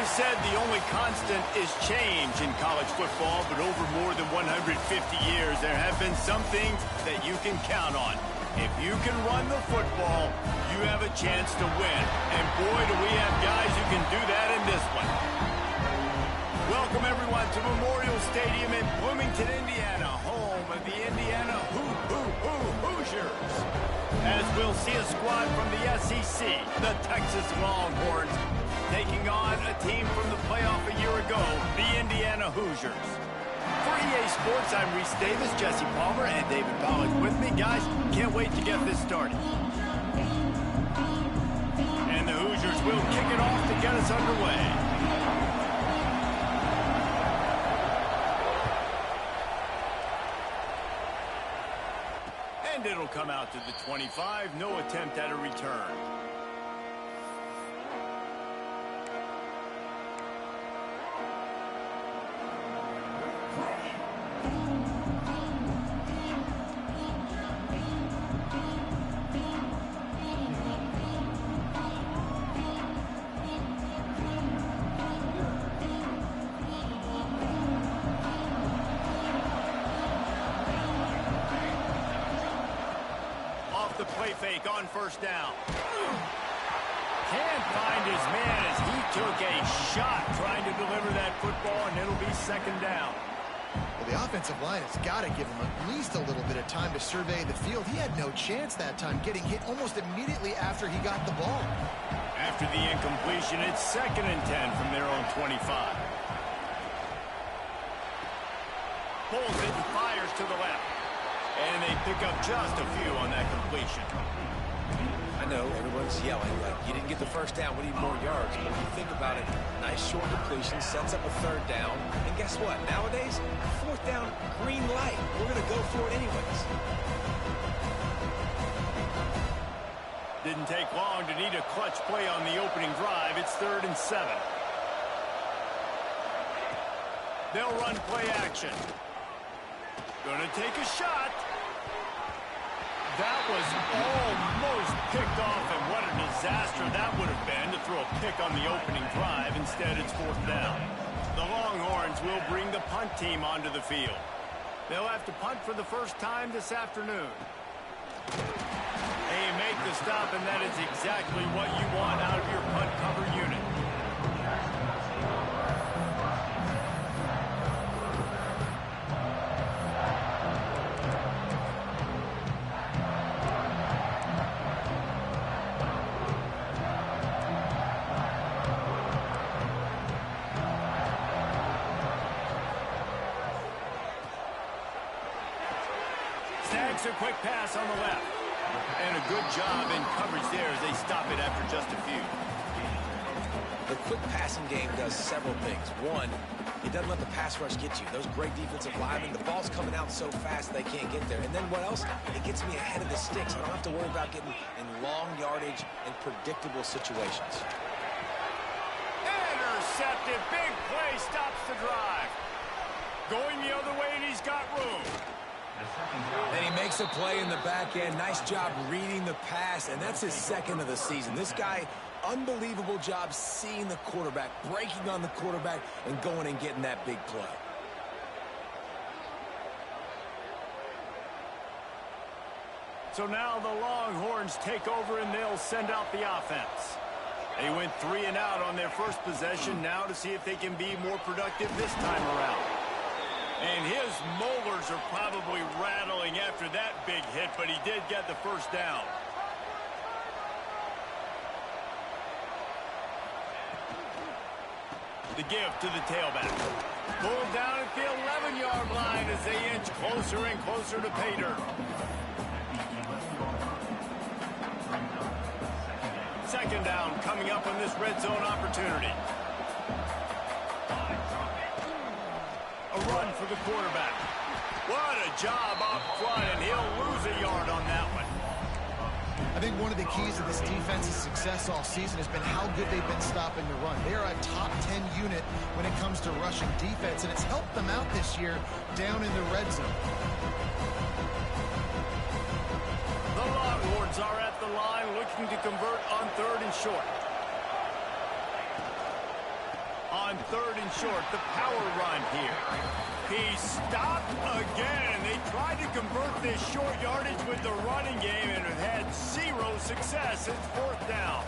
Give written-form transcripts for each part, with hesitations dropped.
is said the only constant is change in college football, but over more than 150 years, there have been some things that you can count on. If you can run the football, you have a chance to win. And boy, do we have guys who can do that in this one. Welcome, everyone, to Memorial Stadium in Bloomington, Indiana, home of the Indiana Hoosiers. As we'll see a squad from the SEC, the Texas Longhorns, taking on a team from the playoff a year ago, the Indiana Hoosiers. For EA Sports, I'm Reese Davis, Jesse Palmer, and David Pollack with me. Guys, can't wait to get this started. And the Hoosiers will kick it off to get us underway. And it'll come out to the 25, no attempt at a return. The play fake on first down. Can't find his man as he took a shot trying to deliver that football, and it'll be second down. Well, the offensive line has got to give him at least a little bit of time to survey the field. He had no chance that time, getting hit almost immediately after he got the ball. After the incompletion, it's 2nd and 10 from their own 25. Pulls it and fires to the left. And they pick up just a few on that completion. I know, everyone's yelling, like, you didn't get the first down, we need more yards. But when you think about it, nice short completion, sets up a 3rd down. And guess what? Nowadays, 4th down, green light. We're going to go for it anyways. Didn't take long to need a clutch play on the opening drive. It's 3rd and 7. They'll run play action. Gonna take a shot. That was almost picked off, and what a disaster that would have been to throw a pick on the opening drive. Instead, it's 4th down. The Longhorns will bring the punt team onto the field. They'll have to punt for the first time this afternoon. They make the stop, and that is exactly what you want out of your punt cover unit. Snags a quick pass on the left. And a good job in coverage there as they stop it after just a few. The quick passing game does several things. One, it doesn't let the pass rush get you. Those great defensive linemen, the ball's coming out so fast they can't get there. And then what else? It gets me ahead of the sticks. I don't have to worry about getting in long yardage and predictable situations. Intercepted. Big play stops the drive. Going the other way, and he's got room. And he makes a play in the back end. Nice job reading the pass, and that's his 2nd of the season. This guy, unbelievable job seeing the quarterback, breaking on the quarterback, and going and getting that big play. So now the Longhorns take over, and they'll send out the offense. They went 3 and out on their first possession, now to see if they can be more productive this time around. And his molars are probably rattling after that big hit, but he did get the first down. The give to the tailback. Pulled down at the 11-yard line as they inch closer and closer to pay dirt. 2nd down coming up on this red zone opportunity. A run for the quarterback. What a job up front, and he'll lose a yard on that one. I think one of the keys to this defense's success all season has been how good they've been stopping the run. They are a top 10 unit when it comes to rushing defense, and it's helped them out this year down in the red zone. The Longhorns are at the line looking to convert on 3rd and short. On 3rd and short, the power run here. He stopped again. They tried to convert this short yardage with the running game and have had 0 success. It's 4th down.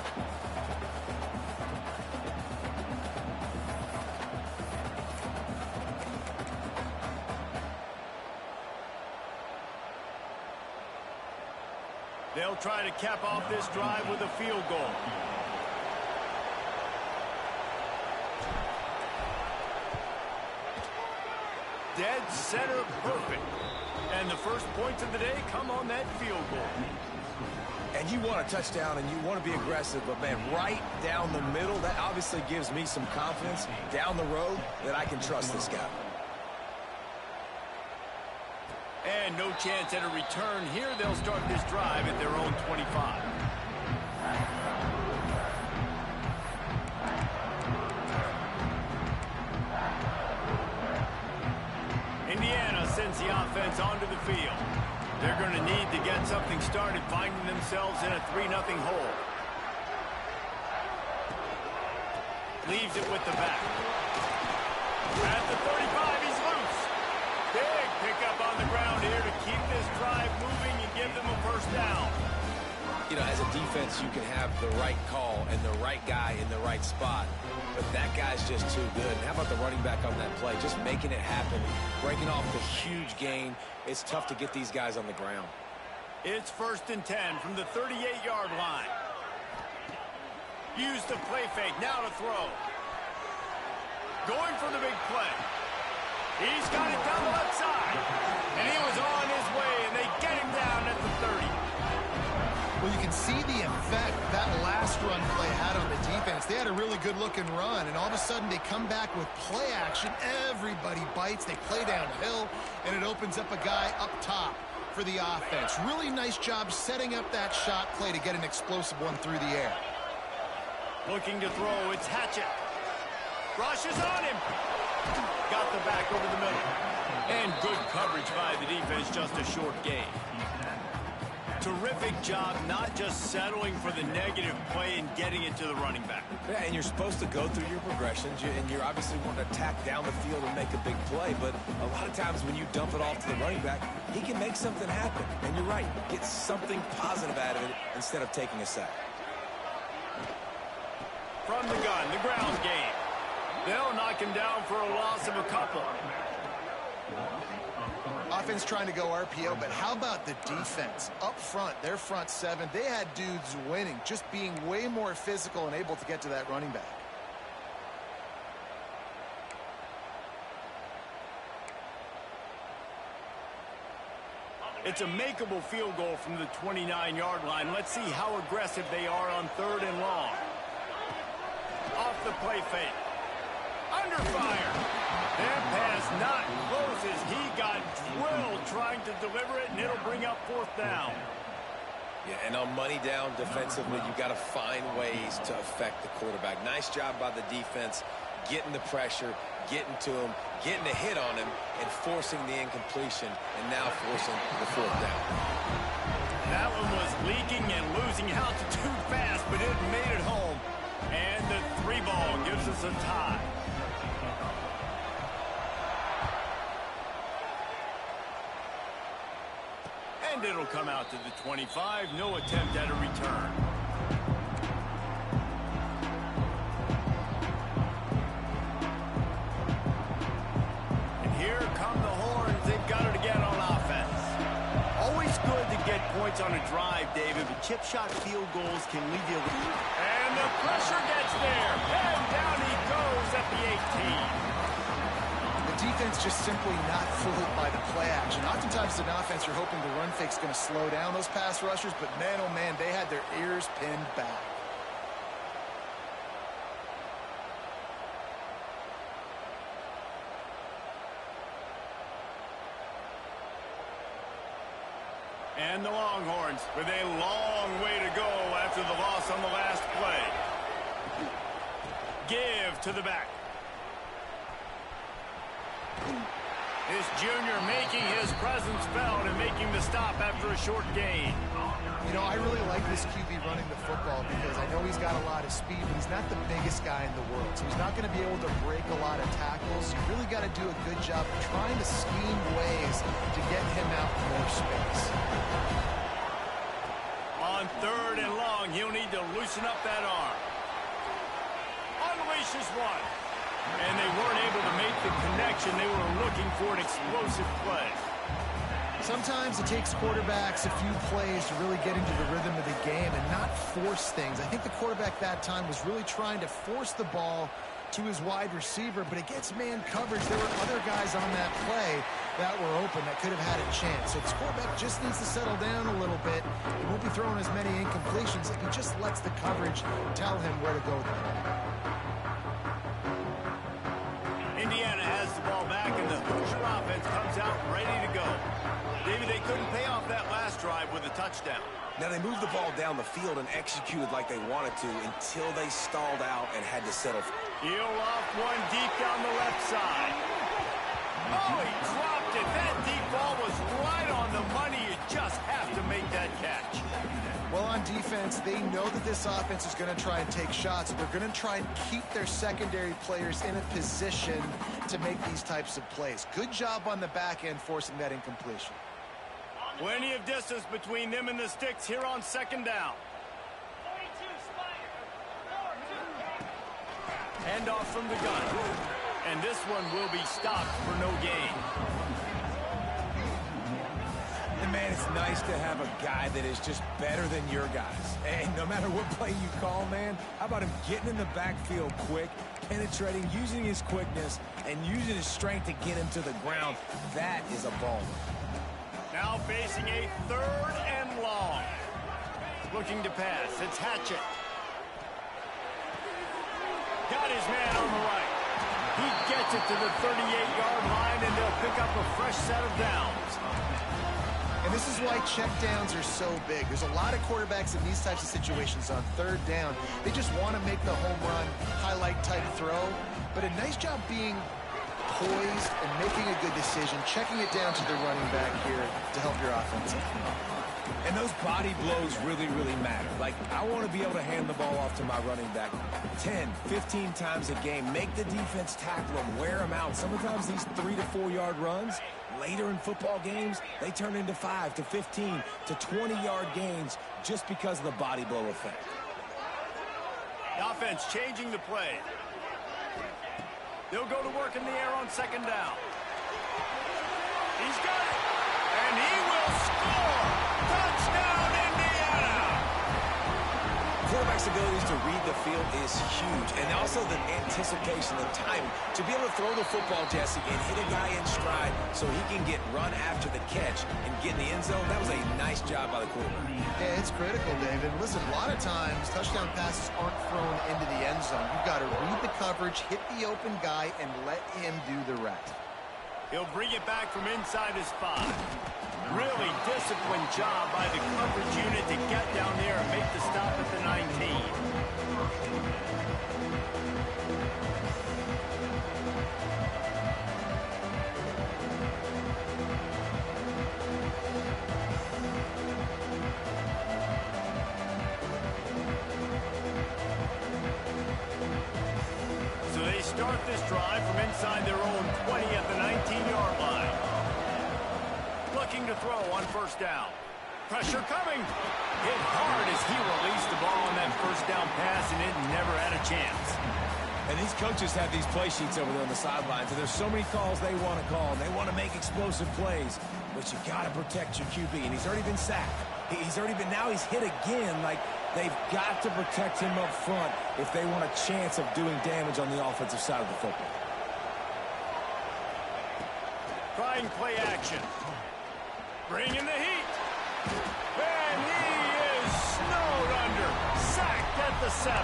They'll try to cap off this drive with a field goal. Dead center perfect. And the first points of the day come on that field goal. And you want a touchdown and you want to be aggressive, but man, right down the middle, that obviously gives me some confidence down the road that I can trust this guy. And no chance at a return here. They'll start this drive at their own 25. Indiana sends the offense onto the field. They're going to need to get something started, finding themselves in a 3-0 hole. Leaves it with the back. At the 35, he's loose. Big pickup on the ground here to keep this drive moving and give them a first down. You know, as a defense, you can have the right call and the right guy in the right spot, but that guy's just too good. And how about the running back on that play? Just making it happen, breaking off the huge gain. It's tough to get these guys on the ground. It's 1st and 10 from the 38-yard line. Use the play fake, now to throw. Going for the big play. He's got it down the left side. And he was on his way, and they get him down at the 30. Well, you can see the effect that last run play had on the defense. They had a really good-looking run, and all of a sudden they come back with play action. Everybody bites. They play downhill, and it opens up a guy up top for the offense. Really nice job setting up that shot play to get an explosive one through the air. Looking to throw, it's Hatchett. Rushes on him. Got the back over the middle. And good coverage by the defense, just a short gain. Terrific job not just settling for the negative play and getting it to the running back. Yeah, and you're supposed to go through your progressions, and you're obviously wanting to attack down the field and make a big play, but a lot of times when you dump it off to the running back, he can make something happen. And you're right, get something positive out of it instead of taking a sack. From the gun, the ground game. They'll knock him down for a loss of a couple. Offense trying to go RPO, but how about the defense? Up front, their front 7, they had dudes winning, just being way more physical and able to get to that running back. It's a makeable field goal from the 29-yard line. Let's see how aggressive they are on 3rd and long. Off the play fake. Under fire. That pass not close as he got drilled trying to deliver it, and it'll bring up 4th down. Yeah, and on money down defensively, you've got to find ways to affect the quarterback. Nice job by the defense, getting the pressure, getting to him, getting a hit on him, and forcing the incompletion, and now forcing the 4th down. That one was leaking and losing altitude fast, but it made it home. And the 3-ball gives us a tie. And it'll come out to the 25. No attempt at a return. And here come the horns. They've got it again on offense. Always good to get points on a drive, David, but chip shot field goals can leave you. And the pressure gets there. And down he goes at the 18. Defense just simply not fooled by the play action. Oftentimes, an offense, you're hoping the run fake's going to slow down those pass rushers, but man, oh man, they had their ears pinned back. And the Longhorns with a long way to go after the loss on the last play. Give to the back. This junior making his presence felt and making the stop after a short gain. You know, I really like this QB running the football because I know he's got a lot of speed, but he's not the biggest guy in the world. So he's not going to be able to break a lot of tackles. You really got to do a good job of trying to scheme ways to get him out more space. On 3rd and long, he'll need to loosen up that arm. Unleashes one. And they weren't able to make the connection. They were looking for an explosive play. Sometimes it takes quarterbacks a few plays to really get into the rhythm of the game and not force things. I think the quarterback that time was really trying to force the ball to his wide receiver, but against man coverage, there were other guys on that play that were open that could have had a chance. So this quarterback just needs to settle down a little bit. He won't be throwing as many incompletions if he just lets the coverage tell him where to go there. Indiana has the ball back, and the Hoosier offense comes out ready to go. Maybe they couldn't pay off that last drive with a touchdown. Now, they moved the ball down the field and executed like they wanted to until they stalled out and had to settle. He'll off one deep down the left side. Oh, he dropped it. That deep ball was right on the money. You just have to make that catch. Well, on defense, they know that this offense is going to try and take shots. They're going to try and keep their secondary players in a position to make these types of plays. Good job on the back end forcing that incompletion. Plenty of distance between them and the sticks here on 2nd down. Handoff from the gun. And this one will be stopped for no gain. And man, it's nice to have a guy that is just better than your guys. And no matter what play you call, man, how about him getting in the backfield quick, penetrating, using his quickness, and using his strength to get him to the ground. That is a ball. Now facing a 3rd and long. Looking to pass. It's Hatchett. Got his man on the right. He gets it to the 38-yard line, and they'll pick up a fresh set of downs. And this is why checkdowns are so big. There's a lot of quarterbacks in these types of situations on 3rd down. They just want to make the home run, highlight-type throw. But a nice job being poised and making a good decision, checking it down to the running back here to help your offense. And those body blows really, really matter. Like, I want to be able to hand the ball off to my running back 10, 15 times a game. Make the defense tackle him, wear him out. Sometimes these 3 to 4 yard runs, later in football games, they turn into 5 to 15 to 20-yard gains just because of the body blow effect. The offense changing the play. They'll go to work in the air on 2nd down. He's got it. And he will score. Touchdown, Indiana. Quarterback's abilities to read the field is huge. And also the anticipation, the timing. To be able to throw the football, Jesse, and hit a guy in stride so he can get run after the catch and get in the end zone, that was a nice job by the quarterback. Yeah, it's critical, David. Listen, a lot of times touchdown passes aren't thrown into the end zone. You've got to read the coverage, hit the open guy, and let him do the rest. He'll bring it back from inside his 5. Really disciplined job by the coverage unit to get down there and make the stop at the 19. So they start this drive from inside their own 20 at the 19-yard line. Looking to throw on 1st down. Pressure coming. Hit hard as he released the ball on that 1st down pass, and it never had a chance. And these coaches have these play sheets over there on the sidelines, and there's so many calls they want to call. They want to make explosive plays, but you got to protect your QB, and he's already been sacked. Now he's hit again. Like, they've got to protect him up front if they want a chance of doing damage on the offensive side of the football. Trying play action. Bring in the heat. And he is snowed under. Sacked at the 7.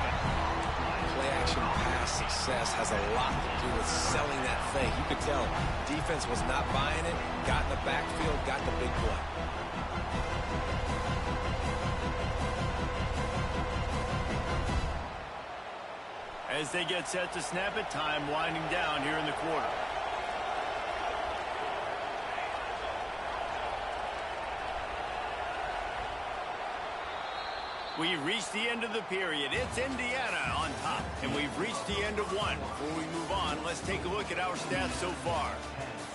Play-action pass success has a lot to do with selling that fake. You could tell defense was not buying it, got in the backfield, got the big play. As they get set to snap it, time winding down here in the quarter. We reached the end of the period. It's Indiana on top, and we've reached the end of one. Before we move on, let's take a look at our stats so far.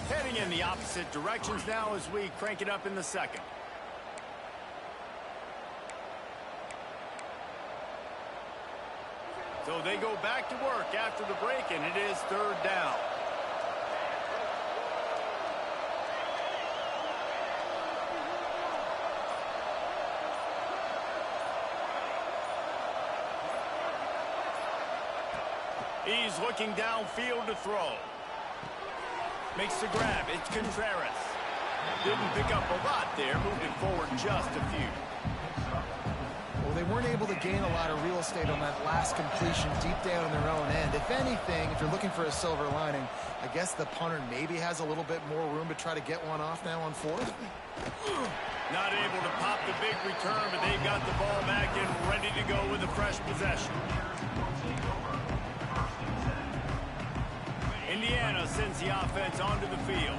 Heading in the opposite directions now as we crank it up in the second. So they go back to work after the break, and it is third down. He's looking downfield to throw. Makes the grab. It's Contreras. Didn't pick up a lot there. Moved it forward just a few. Well, they weren't able to gain a lot of real estate on that last completion deep down in their own end. If anything, if you're looking for a silver lining, I guess the punter maybe has a little bit more room to try to get one off now on fourth. Not able to pop the big return, but they've got the ball back and ready to go with a fresh possession. Indiana sends the offense onto the field.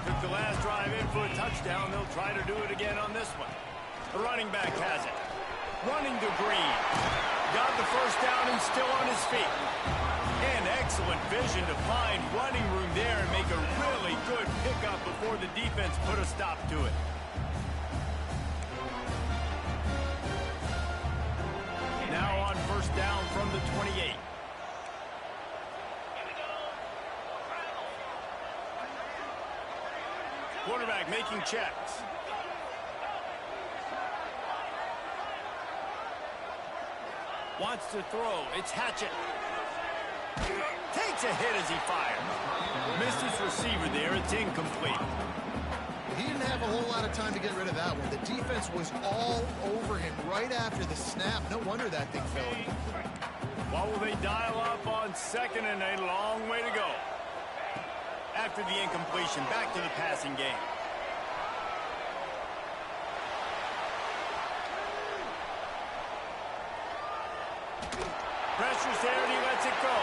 Took the last drive in for a touchdown. They'll try to do it again on this one. The running back has it. Running to Green. Got the first down and still on his feet. And excellent vision to find running room there and make a really good pickup before the defense put a stop to it. Now on first down from the 28. Quarterback making checks. Wants to throw. It's Hatchett. Takes a hit as he fires. Missed his receiver there. It's incomplete. He didn't have a whole lot of time to get rid of that one. The defense was all over him right after the snap. No wonder that thing fell. What will they dial up on second and a long way to go? After the incompletion, back to the passing game. Pressure's there and he lets it go.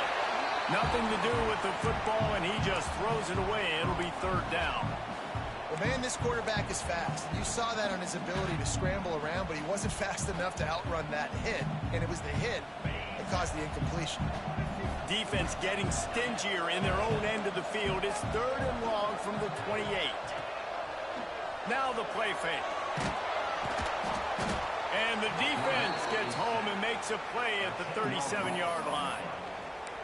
Nothing to do with the football and he just throws it away. It'll be third down. Well, man, this quarterback is fast. You saw that on his ability to scramble around, but he wasn't fast enough to outrun that hit. And it was the hit that caused the incompletion. Defense getting stingier in their own end of the field. It's third and long from the 28. Now the play fake. And the defense gets home and makes a play at the 37-yard line.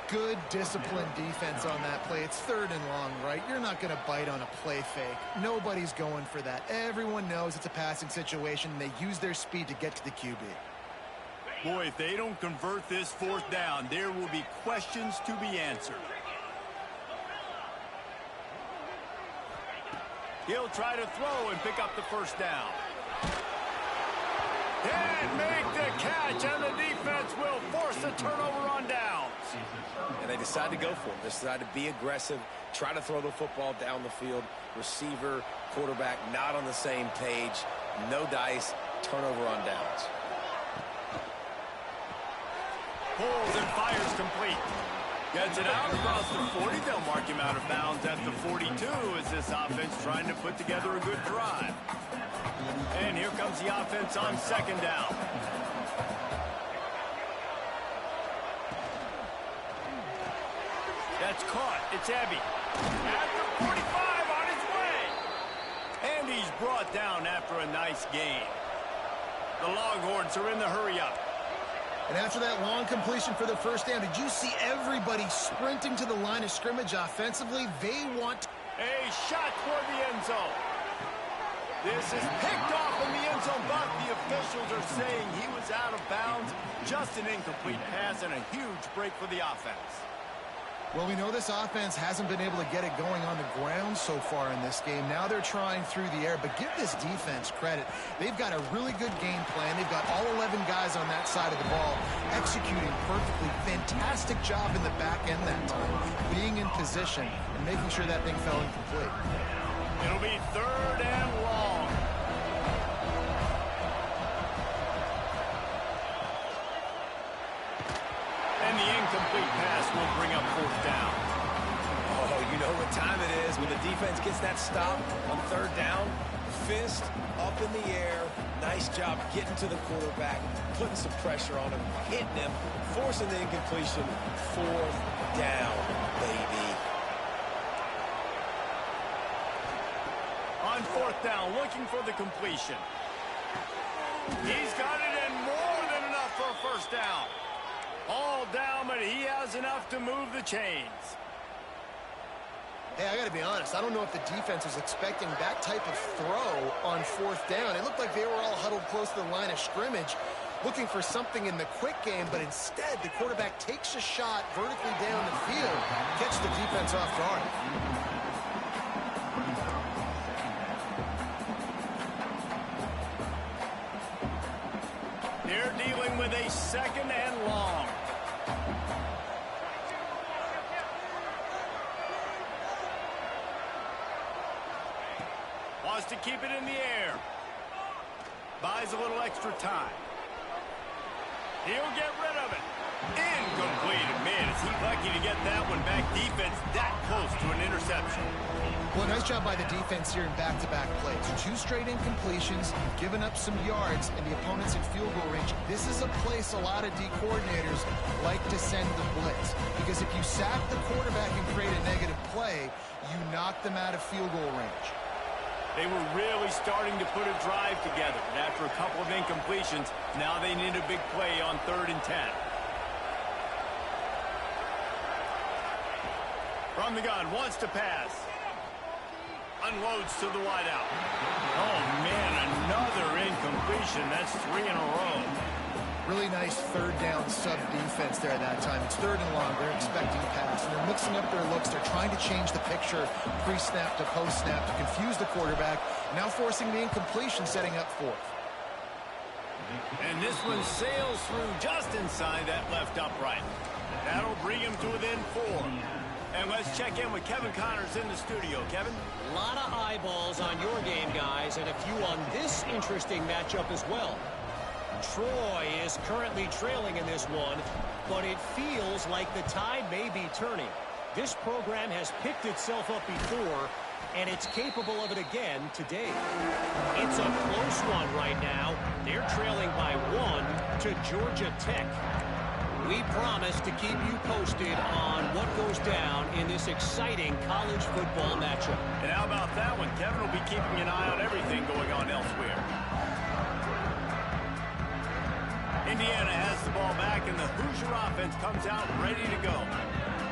Good disciplined defense on that play. It's third and long, right? You're not going to bite on a play fake. Nobody's going for that. Everyone knows it's a passing situation. They use their speed to get to the QB. Boy, if they don't convert this fourth down, there will be questions to be answered. He'll try to throw and pick up the first down. And make the catch, and the defense will force a turnover on downs. And they decide to go for it. They decide to be aggressive, try to throw the football down the field. Receiver, quarterback, not on the same page. No dice, turnover on downs. Pulls and fires complete. Gets it out across the 40. They'll mark him out of bounds at the 42 as this offense trying to put together a good drive. And here comes the offense on second down. That's caught. It's Abbey. At the 45 on his way. And he's brought down after a nice gain. The Longhorns are in the hurry-up. And after that long completion for the first down, did you see everybody sprinting to the line of scrimmage offensively? They want a shot toward the end zone. This is picked off in the end zone, but the officials are saying he was out of bounds. Just an incomplete pass and a huge break for the offense. Well, we know this offense hasn't been able to get it going on the ground so far in this game. Now they're trying through the air, but give this defense credit. They've got a really good game plan. They've got all 11 guys on that side of the ball executing perfectly. Fantastic job in the back end that time, being in position and making sure that thing fell incomplete. It'll be third and long. And the incomplete pass will bring up fourth down. Oh, you know what time it is when the defense gets that stop on third down. Fist up in the air, Nice job getting to the quarterback, putting some pressure on him, hitting him, forcing the incompletion. 4th down, baby. On 4th down, looking for the completion. He's got it in, more than enough for a 1st down. All down, but he has enough to move the chains. Hey, I got to be honest. I don't know if the defense was expecting that type of throw on 4th down. It looked like they were all huddled close to the line of scrimmage, looking for something in the quick game, but instead the quarterback takes a shot vertically down the field, gets the defense off guard. They're dealing with a 2nd and long. Wants to keep it in the air. Buys a little extra time. He'll get rid of it. Incomplete. Man, is he lucky to get that one back. Defense that close to an interception. Well, nice job by the defense here in back-to-back plays. 2 straight incompletions, given up some yards, and the opponent's in field goal range. This is a place a lot of D coordinators like to send the blitz, because if you sack the quarterback and create a negative play, you knock them out of field goal range. They were really starting to put a drive together. And after a couple of incompletions, now they need a big play on 3rd and 10. From the gun, wants to pass. Unloads to the wideout. Oh, man, another incompletion. That's 3 in a row. Really nice 3rd down sub-defense there at that time. It's 3rd and long. They're expecting a pass, and they're mixing up their looks. They're trying to change the picture pre-snap to post-snap to confuse the quarterback, now forcing the incompletion, setting up 4th. And this one sails through just inside that left upright. That'll bring him to within 4. And let's check in with Kevin Connors in the studio. Kevin? A lot of eyeballs on your game, guys, and a few on this interesting matchup as well. Troy is currently trailing in this one, but it feels like the tide may be turning. This program has picked itself up before, and it's capable of it again today. It's a close one right now. They're trailing by 1 to Georgia Tech. We promise to keep you posted on what goes down in this exciting college football matchup. And how about that one? Kevin will be keeping an eye on everything going on elsewhere. Indiana has the ball back, and the Hoosier offense comes out ready to go.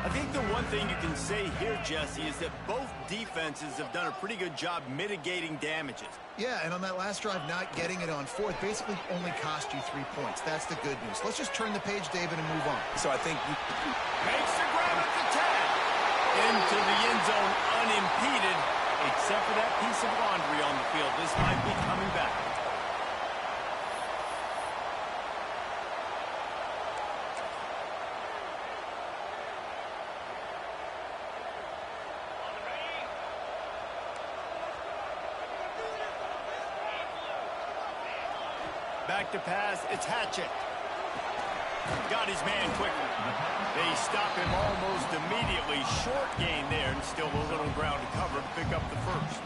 I think the one thing you can say here, Jesse, is that both defenses have done a pretty good job mitigating damages. Yeah, and on that last drive, not getting it on 4th basically only cost you 3 points. That's the good news. Let's just turn the page, David, and move on. So I think you... Makes the grab at the 10. Into the end zone unimpeded, except for that piece of laundry on the field. This might be coming back. Back to pass, it's Hatchett. Got his man quickly. They stop him almost immediately. Short gain there, and still a little ground to cover to pick up the 1st.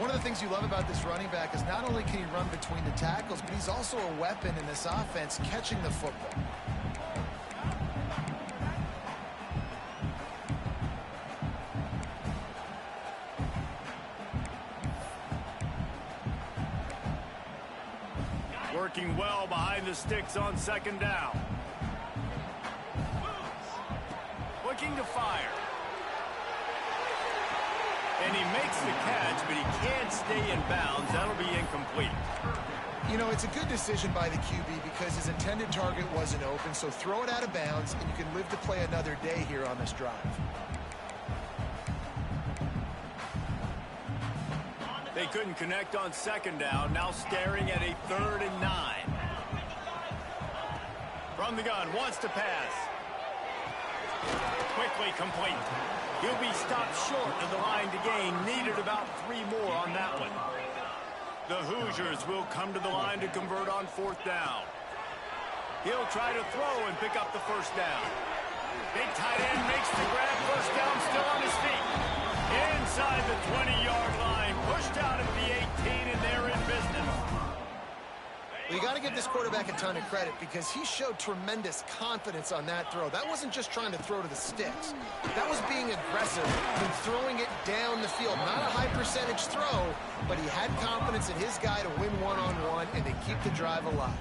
One of the things you love about this running back is not only can he run between the tackles, but he's also a weapon in this offense catching the football. Working well behind the sticks on 2nd down. Looking to fire. And he makes the catch, but he can't stay in bounds. That'll be incomplete. You know, it's a good decision by the QB because his intended target wasn't open, so throw it out of bounds, and you can live to play another day here on this drive. They couldn't connect on 2nd down. Now staring at a 3rd and 9. From the gun, wants to pass. Quickly complete. He'll be stopped short of the line to gain. Needed about 3 more on that one. The Hoosiers will come to the line to convert on 4th down. He'll try to throw and pick up the 1st down. Big tight end makes the grab. 1st down, still on his feet. Inside the 20-yard line. Pushed out at the 18, and they're in business. Well, you got to give this quarterback a ton of credit because he showed tremendous confidence on that throw. That wasn't just trying to throw to the sticks. That was being aggressive and throwing it down the field. Not a high percentage throw, but he had confidence in his guy to win one-on-one and to keep the drive alive.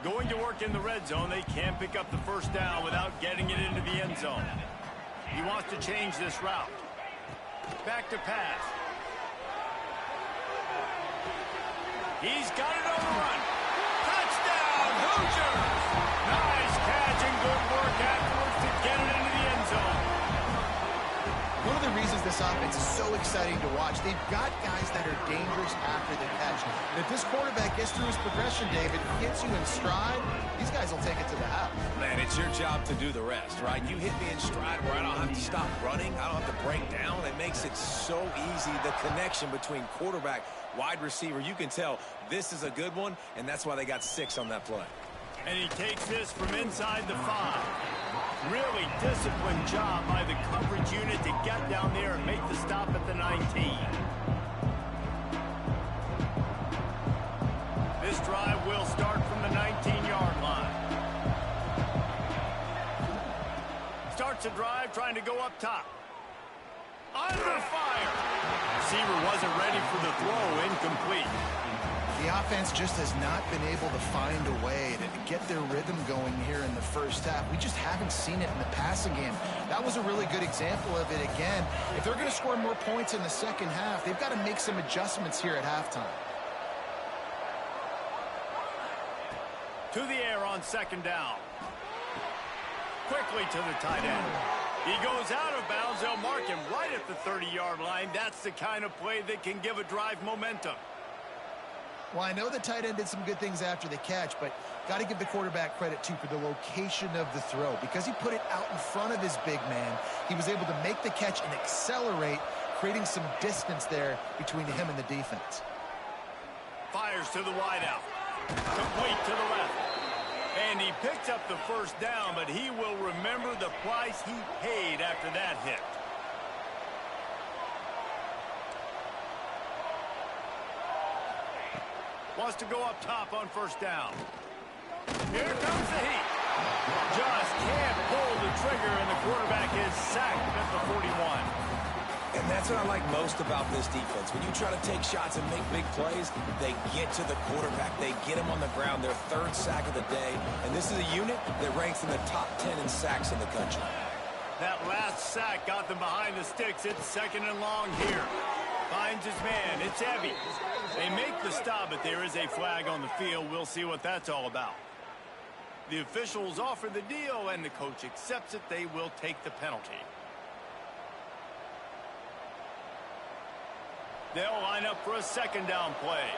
Going to work in the red zone, they can't pick up the first down without getting it into the end zone. He wants to change this route. Back to pass. He's got it on the run. Touchdown, Hoosiers! Nice catch and good work afterwards to get it into the end zone. One of the reasons this offense is so exciting to watch, they've got guys that are dangerous after the catch. And if this quarterback gets through his progression, David, hits you in stride, these guys will take it to the house. Man, it's your job to do the rest, right? You hit me in stride where I don't have to stop running. I don't have to break down. It makes it so easy. The connection between quarterback, wide receiver, you can tell this is a good one, and that's why they got 6 on that play. And he takes this from inside the 5. Really disciplined job by the coverage unit to get down there and make the stop at the 19. This drive will start from the 19-yard line. Starts a drive trying to go up top. Under fire. Receiver wasn't ready for the throw. Incomplete. The offense just has not been able to find a way to get their rhythm going here in the first half. We just haven't seen it in the passing game. That was a really good example of it again. If they're going to score more points in the second half, they've got to make some adjustments here at halftime. To the air on second down. Quickly to the tight end. He goes out of bounds. They'll mark him right at the 30-yard line. That's the kind of play that can give a drive momentum. Well, I know the tight end did some good things after the catch, but got to give the quarterback credit, too, for the location of the throw. Because he put it out in front of his big man, he was able to make the catch and accelerate, creating some distance there between him and the defense. Fires to the wideout. Complete to the left. And he picks up the first down, but he will remember the price he paid after that hit. Wants to go up top on first down. Here comes the heat. Just can't pull the trigger, and the quarterback is sacked at the 41. And that's what I like most about this defense. When you try to take shots and make big plays, they get to the quarterback. They get him on the ground, their 3rd sack of the day. And this is a unit that ranks in the top 10 in sacks in the country. That last sack got them behind the sticks. It's 2nd and long here. Finds his man. It's heavy. They make the stop, but there is a flag on the field. We'll see what that's all about. The officials offer the deal, and the coach accepts it. They will take the penalty. They'll line up for a 2nd down play.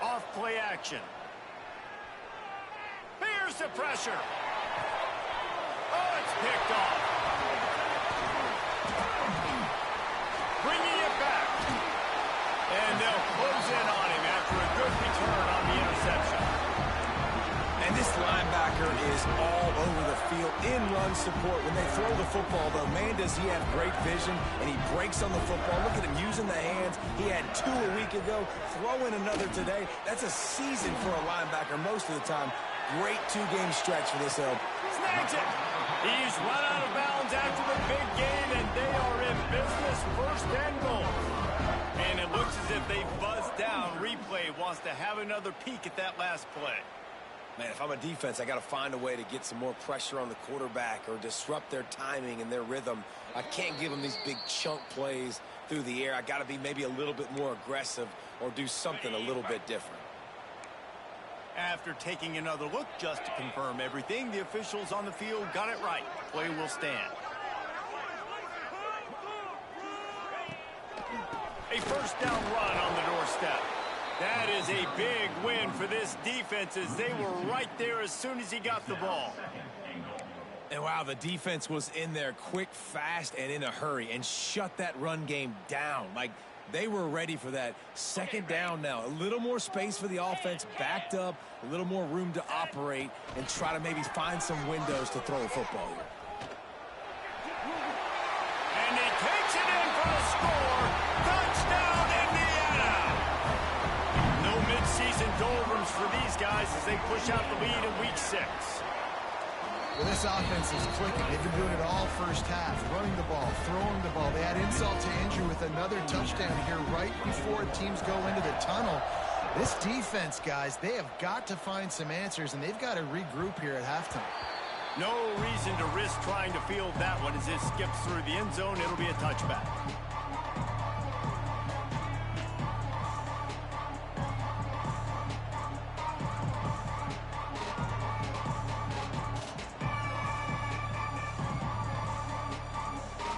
Off play action. Here's the pressure. Oh, it's picked off. Bringing it back. And they'll close in on him after a good return on the interception. And this linebacker is all over the field in run support. When they throw the football, though, man, does he have great vision, and he breaks on the football. Look at him using the hands. He had 2 a week ago. Throw in another today. That's a season for a linebacker most of the time. Great 2-game stretch for this Elb. Snags it. He's run out of bounds after the big game, and they are in business, 1st and goal. And it looks as if they buzzed down. Replay wants to have another peek at that last play. Man, if I'm a defense, I got to find a way to get some more pressure on the quarterback or disrupt their timing and their rhythm. I can't give them these big chunk plays through the air. I got to be maybe a little bit more aggressive or do something a little bit different. After taking another look just to confirm everything, the officials on the field got it right. Play will stand. A 1st down run on the doorstep. That is a big win for this defense as they were right there as soon as he got the ball. And wow, the defense was in there quick, fast, and in a hurry and shut that run game down. Like, they were ready for that. 2nd down now. A little more space for the offense, backed up, a little more room to operate and try to maybe find some windows to throw a football here. for these guys as they push out the lead in week 6. Well, this offense is clicking. They've been doing it all first half, running the ball, throwing the ball. They add insult to injury with another touchdown here right before teams go into the tunnel. This defense, guys, they have got to find some answers, and they've got to regroup here at halftime. No reason to risk trying to field that one as it skips through the end zone. It'll be a touchback.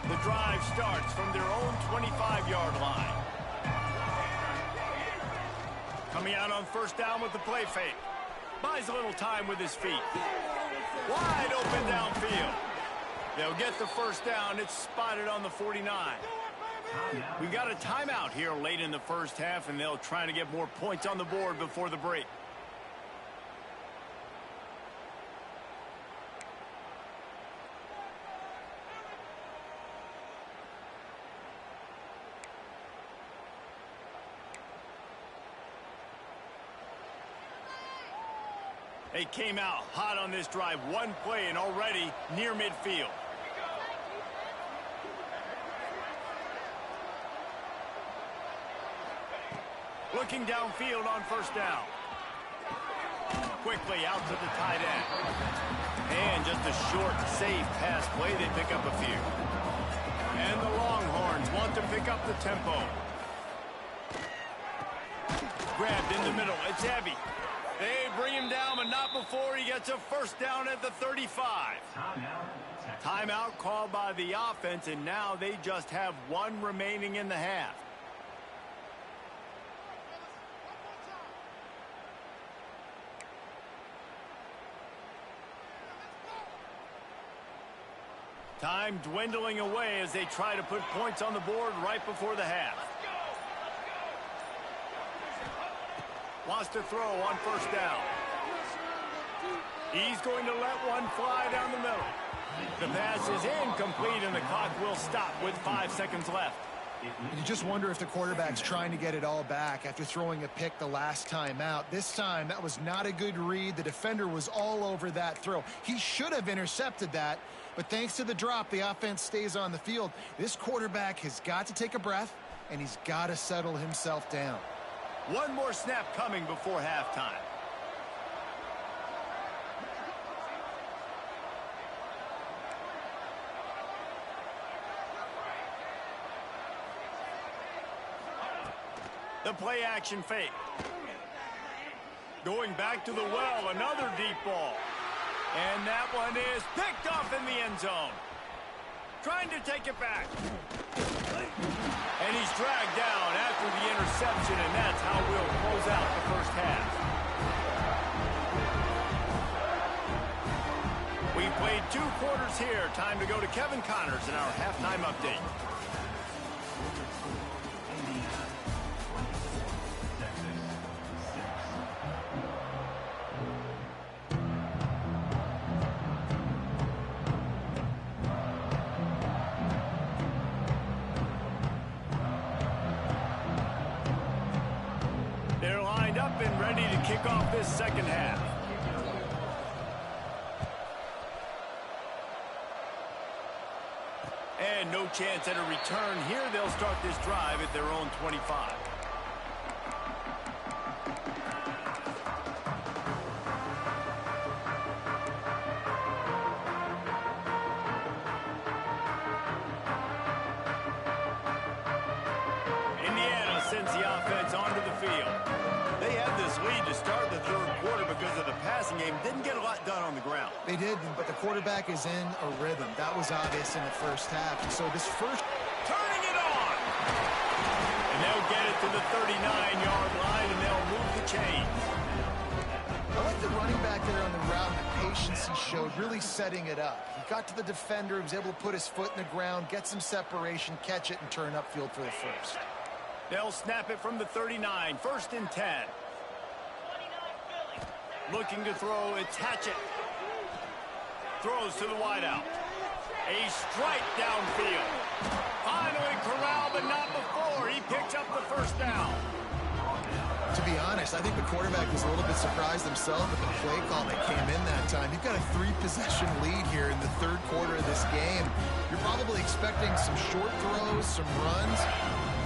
The drive starts from their own 25-yard line. Coming out on first down with the play fake. Buys a little time with his feet. Wide open downfield. They'll get the first down. It's spotted on the 49. We got a timeout here late in the first half, and they'll try to get more points on the board before the break. They came out hot on this drive. One play and already near midfield. Looking downfield on first down. Quickly out to the tight end. And just a short, safe pass play. They pick up a few. And the Longhorns want to pick up the tempo. Grabbed in the middle. It's heavy. They bring him down, but not before he gets a first down at the 35. Timeout called by the offense, and now they just have one remaining in the half. Time dwindling away as they try to put points on the board right before the half. Wants to throw on first down. He's going to let one fly down the middle. The pass is incomplete, and the clock will stop with 5 seconds left. You just wonder if the quarterback's trying to get it all back after throwing a pick the last time out. This time, that was not a good read. The defender was all over that throw. He should have intercepted that, but thanks to the drop, the offense stays on the field. This quarterback has got to take a breath, and he's got to settle himself down. One more snap coming before halftime. The play action fake. Going back to the well, another deep ball. And that one is picked off in the end zone. Trying to take it back. And he's dragged down after the interception, and that's how we'll close out the first half. We played 2 quarters here. Time to go to Kevin Connors in our halftime update. They're lined up and ready to kick off this second half. And no chance at a return here. They'll start this drive at their own 25. Indiana sends the offense onto the field. They had this lead to start the third quarter because of the passing game. Didn't get a lot done on the ground. They did, but the quarterback is in a rhythm. That was obvious in the first half. And so this first... Turning it on! And they'll get it to the 39-yard line, and they'll move the chains. I like the running back there on the route and the patience he showed, really setting it up. He got to the defender, he was able to put his foot in the ground, get some separation, catch it, and turn upfield for the first. They'll snap it from the 39, 1st and 10. Looking to throw, it's Hatchett. Throws to the wideout. A strike downfield. Finally corralled, but not before. He picks up the first down. To be honest, I think the quarterback was a little bit surprised himself at the play call that came in that time. You've got a 3-possession lead here in the third quarter of this game. You're probably expecting some short throws, some runs.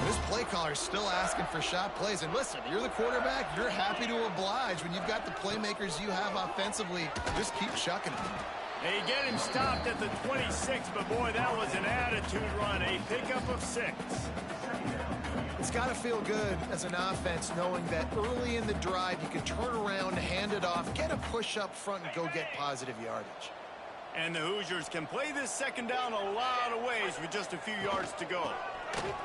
This play caller is still asking for shot plays. And listen, you're the quarterback. You're happy to oblige when you've got the playmakers you have offensively. Just keep shucking them. They get him stopped at the 26, but boy, that was an attitude run. A pickup of 6. It's got to feel good as an offense knowing that early in the drive you can turn around, hand it off, get a push up front, and go get positive yardage. And the Hoosiers can play this second down a lot of ways with just a few yards to go.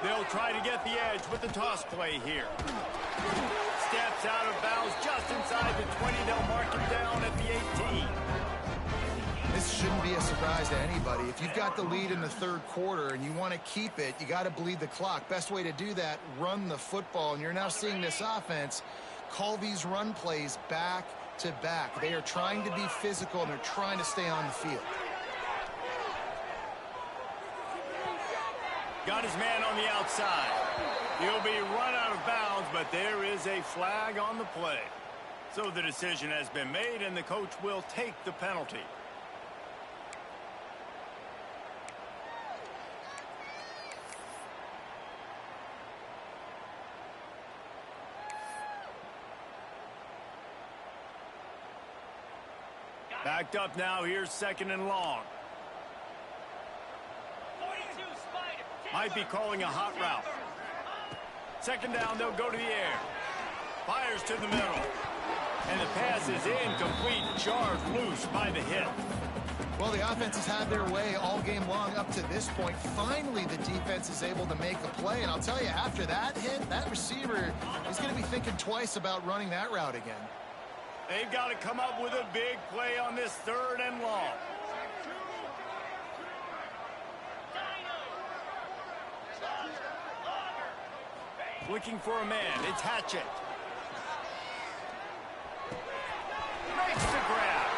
They'll try to get the edge with the toss play here. Steps out of bounds just inside the 20. They'll mark him down at the 18. This shouldn't be a surprise to anybody. If you've got the lead in the third quarter and you want to keep it, you got to bleed the clock. Best way to do that, run the football. And you're now seeing this offense call these run plays back to back. They are trying to be physical, and they're trying to stay on the field. Got his man on the outside. He'll be run out of bounds, but there is a flag on the play. So the decision has been made, and the coach will take the penalty. Backed up now. Here's 2nd and long. Might be calling a hot route. 2nd down, they'll go to the air. Fires to the middle. And the pass is incomplete. Jarred loose by the hit. Well, the offense has had their way all game long up to this point. Finally, the defense is able to make a play. And I'll tell you, after that hit, that receiver is going to be thinking twice about running that route again. They've got to come up with a big play on this 3rd and long. Looking for a man. It's Hatchett. Makes the grab.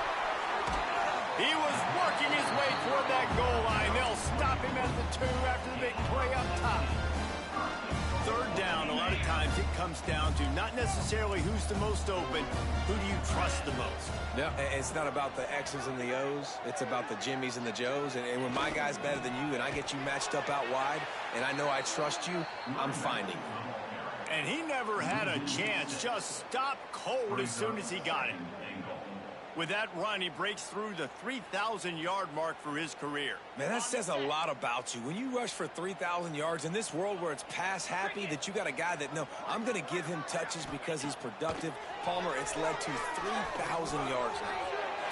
He was working his way toward that goal line. They'll stop him at the 2 after the big play up top. 3rd down, a lot of times it comes down to not necessarily who's the most open, who do you trust the most? Yeah, it's not about the X's and the O's. It's about the Jimmys and the Joes. And when my guy's better than you and I get you matched up out wide and I know I trust you, I'm finding you. And he never had a chance. Just stopped cold as soon as he got it. With that run, he breaks through the 3,000-yard mark for his career. Man, that says a lot about you. When you rush for 3,000 yards in this world where it's pass happy, that you got a guy that, no, I'm going to give him touches because he's productive. Palmer, it's led to 3,000 yards now.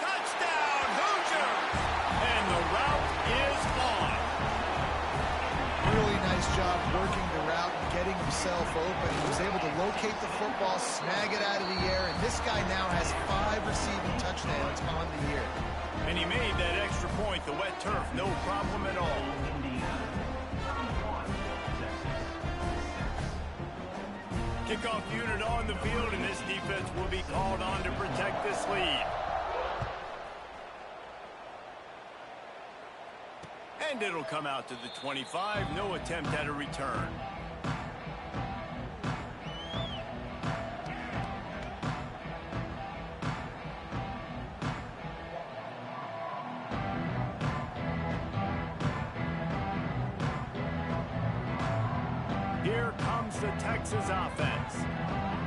Touchdown, Hoosiers! And the route is on. Really nice job working the route and getting himself open. He was able to locate the football, snag it out of the air, and this guy now has 5 receiving touchdowns on the year. And he made that extra point, the wet turf, no problem at all. Kickoff unit on the field, and this defense will be called on to protect this lead. And it'll come out to the 25. No attempt at a return. Here comes the Texas offense.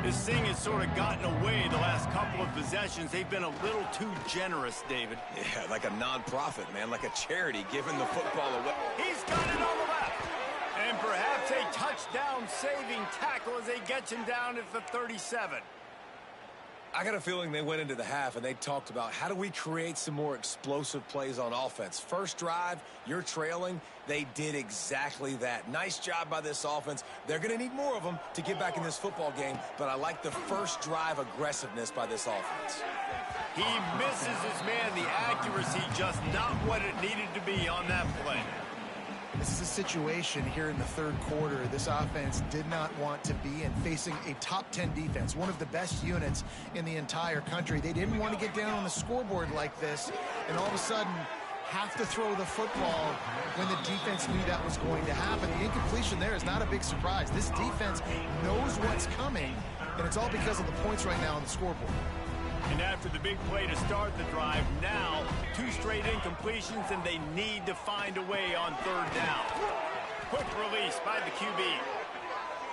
This thing has sort of gotten away the last couple of possessions. They've been a little too generous, David. Yeah, like a non-profit, man, like a charity giving the football away. He's got it on the left. And perhaps a touchdown-saving tackle as they get him down at the 37. I got a feeling they went into the half and they talked about how do we create some more explosive plays on offense. First drive, you're trailing. They did exactly that. Nice job by this offense. They're going to need more of them to get back in this football game, but I like the first drive aggressiveness by this offense. He misses his man. The accuracy just not what it needed to be on that play. This is a situation here in the third quarter this offense did not want to be in, facing a top 10 defense, one of the best units in the entire country. They didn't want to get down on the scoreboard like this, and all of a sudden, have to throw the football when the defense knew that was going to happen. The incompletion there is not a big surprise. This defense knows what's coming, and it's all because of the points right now on the scoreboard. And after the big play to start the drive, now 2 straight incompletions, and they need to find a way on 3rd down. Quick release by the QB.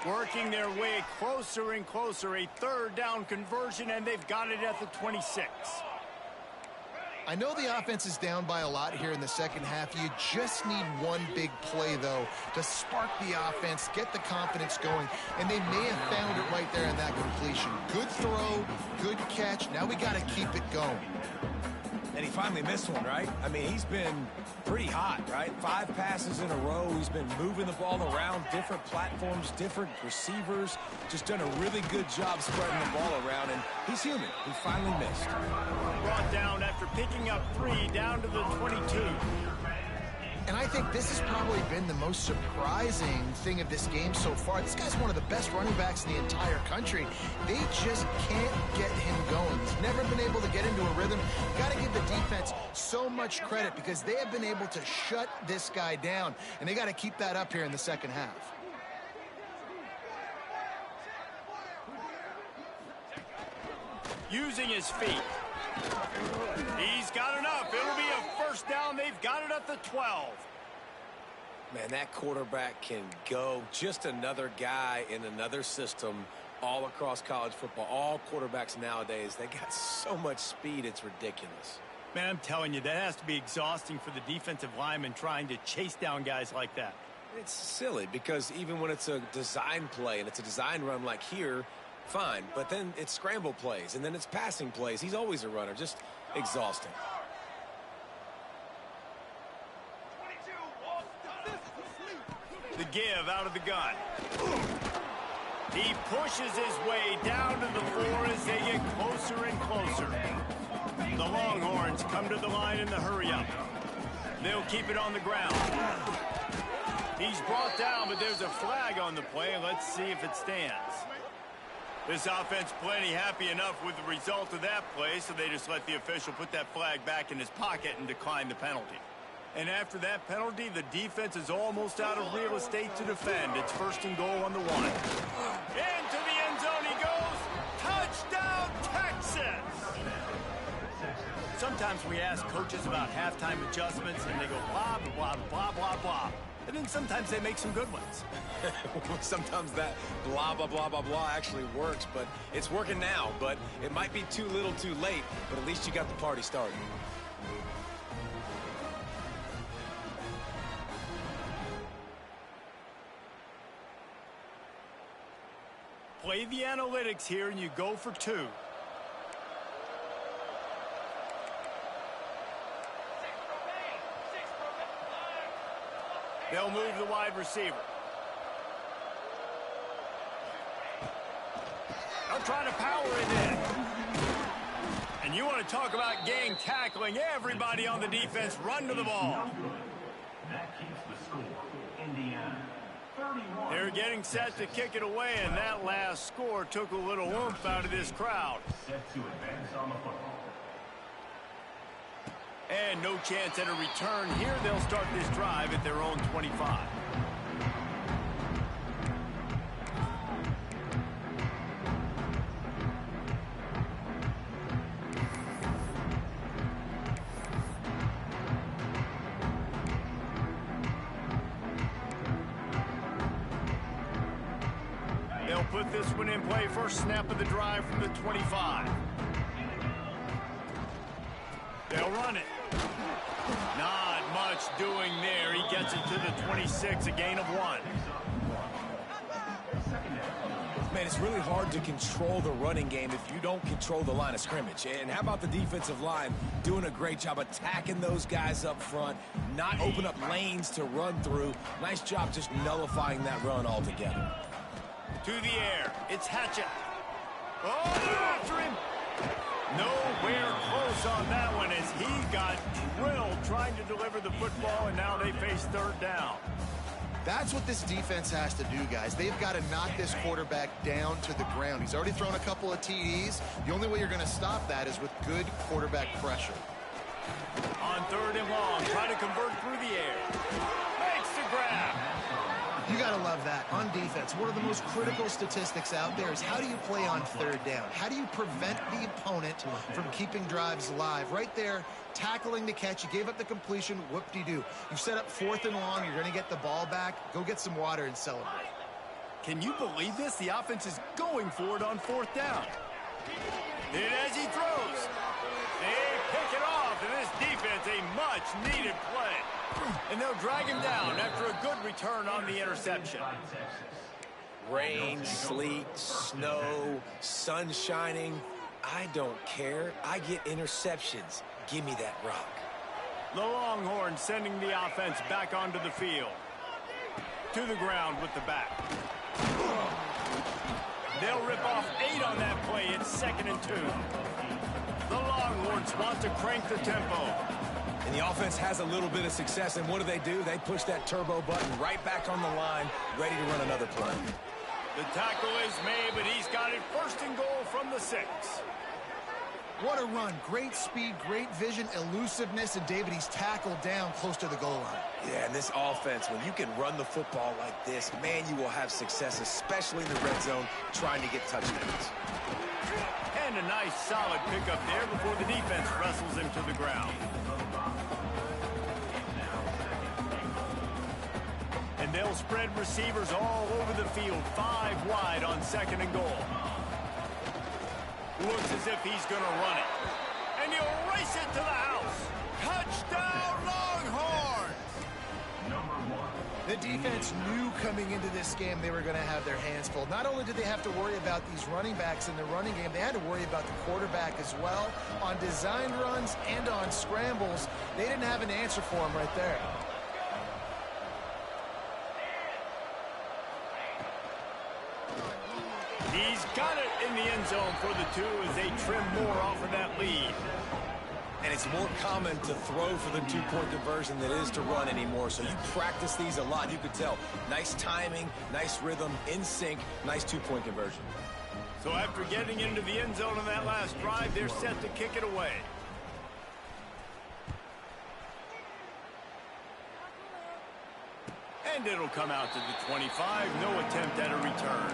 Working their way closer and closer, a 3rd down conversion, and they've got it at the 26. I know the offense is down by a lot here in the second half. You just need one big play, though, to spark the offense, get the confidence going, and they may have found it right there in that completion. Good throw, good catch. Now we got to keep it going. And he finally missed one, right? I mean, he's been pretty hot, right? 5 passes in a row. He's been moving the ball around, different platforms, different receivers. Just done a really good job spreading the ball around, and he's human. He finally missed. Brought down after picking up 3 down to the 22. And I think this has probably been the most surprising thing of this game so far. This guy's one of the best running backs in the entire country. They just can't get him going. He's never been able to get into a rhythm. Got to give the defense so much credit because they have been able to shut this guy down, and they got to keep that up here in the second half. Using his feet. He's got enough. It'll be a 1st down. They've got it at the 12. Man, that quarterback can go. Just another guy in another system all across college football. All quarterbacks nowadays, they got so much speed, it's ridiculous. Man, I'm telling you, that has to be exhausting for the defensive lineman trying to chase down guys like that. It's silly because even when it's a design play and it's a design run like here, fine, but then it's scramble plays, and then it's passing plays. He's always a runner, just exhausting. The give out of the gun. He pushes his way down to the 4 as they get closer and closer. The Longhorns come to the line in the hurry-up. They'll keep it on the ground. He's brought down, but there's a flag on the play. Let's see if it stands. This offense plenty happy enough with the result of that play, so they just let the official put that flag back in his pocket and decline the penalty. And after that penalty, the defense is almost out of real estate to defend. It's 1st and goal on the 1. Into the end zone he goes. Touchdown, Texas! Sometimes we ask coaches about halftime adjustments, and they go blah, blah, blah, blah, blah. And then sometimes they make some good ones. Sometimes that blah, blah, blah, blah, blah actually works, but it's working now. But it might be too little too late, but at least you got the party started. Play the analytics here, and you go for 2. They'll move the wide receiver. They'll try to power it in. And you want to talk about gang tackling. Everybody on the defense run to the ball. That keeps the score. Indiana. They're getting set to kick it away, and that last score took a little oomph out of this crowd. Set to advance on the football. And no chance at a return here. They'll start this drive at their own 25. They'll put this one in play. First snap of the drive from the 25. They'll run it. Not much doing there. He gets it to the 26, a gain of 1. Man, it's really hard to control the running game if you don't control the line of scrimmage. And how about the defensive line doing a great job attacking those guys up front, not open up lanes to run through. Nice job just nullifying that run altogether. To the air. It's Hatchett. Oh, they're after him. Nowhere close on that one as he got drilled trying to deliver the football, and now they face 3rd down. That's what this defense has to do, guys. They've got to knock this quarterback down to the ground. He's already thrown a couple of TDs. The only way you're going to stop that is with good quarterback pressure. On 3rd and long, try to convert through the air. Makes the grab. You got to love that. On defense, one of the most critical statistics out there is how do you play on 3rd down? How do you prevent the opponent from keeping drives alive? Right there, tackling the catch. You gave up the completion. Whoop-de-doo. You've set up 4th and long. You're going to get the ball back. Go get some water and celebrate. Can you believe this? The offense is going for it on 4th down. Did as he throws. They pick it off, and this defense, a much-needed play. And they'll drag him down after a good return on the interception. Rain, sleet, snow, sun shining. I don't care. I get interceptions. Give me that rock. The Longhorns sending the offense back onto the field. To the ground with the back. They'll rip off 8 on that play. It's 2nd and 2. The Longhorns want to crank the tempo. And the offense has a little bit of success, and what do? They push that turbo button right back on the line, ready to run another play. The tackle is made, but he's got it 1st and goal from the 6. What a run. Great speed, great vision, elusiveness, and David, he's tackled down close to the goal line. Yeah, and this offense, when you can run the football like this, man, you will have success, especially in the red zone, trying to get touchdowns. And a nice solid pickup there before the defense wrestles him to the ground. And they'll spread receivers all over the field, 5 wide on 2nd and goal. Looks as if he's going to run it. And he'll race it to the house. Touchdown, Longhorns! The defense knew coming into this game they were going to have their hands full. Not only did they have to worry about these running backs in the running game, they had to worry about the quarterback as well. On design runs and on scrambles, they didn't have an answer for him right there. He's got it in the end zone for the 2 as they trim more off of that lead. And it's more common to throw for the 2-point conversion than it is to run anymore. So you practice these a lot. You could tell. Nice timing, nice rhythm, in sync, nice 2-point conversion. So after getting into the end zone on that last drive, they're set to kick it away. And it'll come out to the 25. No attempt at a return.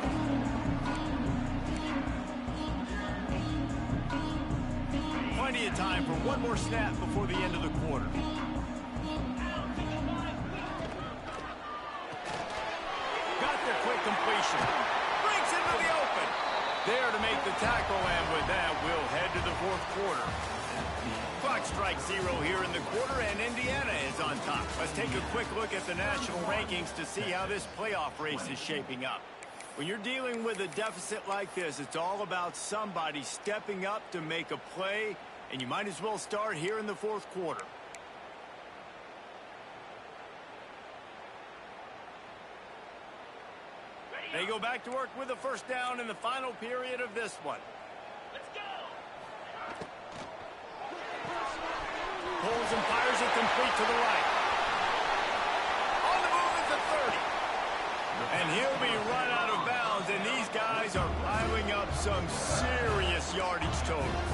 Plenty of time for one more snap before the end of the quarter. Got the quick completion. Brings it to the open. There to make the tackle, and with that, we'll head to the 4th quarter. Clock strikes 0 here in the quarter, and Indiana is on top. Let's take a quick look at the national rankings to see how this playoff race is shaping up. When you're dealing with a deficit like this, it's all about somebody stepping up to make a play, and you might as well start here in the 4th quarter. They go back to work with a 1st down in the final period of this one. Let's go! Pulls and fires it complete to the right. On the move at the 30. And he'll be run out of bounds, and these guys are piling up some serious yardage totals.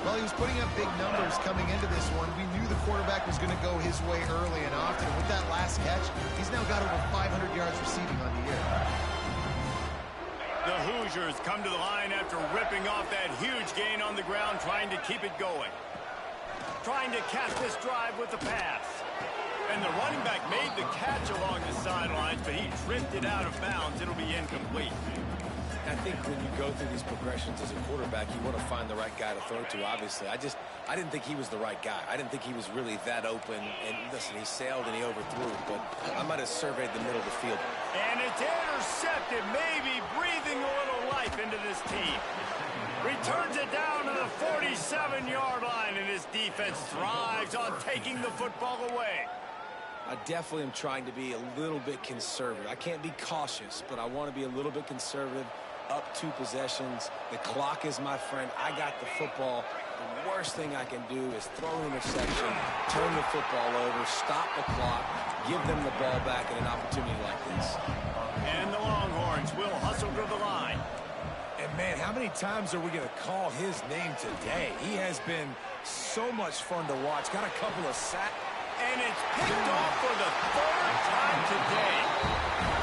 Well, he was putting up big numbers coming into this one. We knew the quarterback was going to go his way early and often. With that last catch, he's now got over 500 yards receiving on the year. The Hoosiers come to the line after ripping off that huge gain on the ground, trying to keep it going. Trying to catch this drive with the pass. And the running back made the catch along the sidelines, but he drifted out of bounds. It'll be incomplete. I think when you go through these progressions as a quarterback, you want to find the right guy to throw to, obviously. I didn't think he was the right guy. I didn't think he was really that open. And listen, he sailed and he overthrew, but I might have surveyed the middle of the field. And it's intercepted, maybe breathing a little life into this team. Returns it down to the 47-yard line, and his defense thrives on taking the football away. I definitely am trying to be a little bit conservative. I can't be cautious, but I want to be a little bit conservative. Up 2 possessions. The clock is my friend. I got the football. The worst thing I can do is throw an interception, turn the football over, stop the clock, give them the ball back in an opportunity like this. And the Longhorns will hustle to the line. And Man, how many times are we going to call his name today? He has been so much fun to watch. Got a couple of sacks. And it's picked off for the third time today.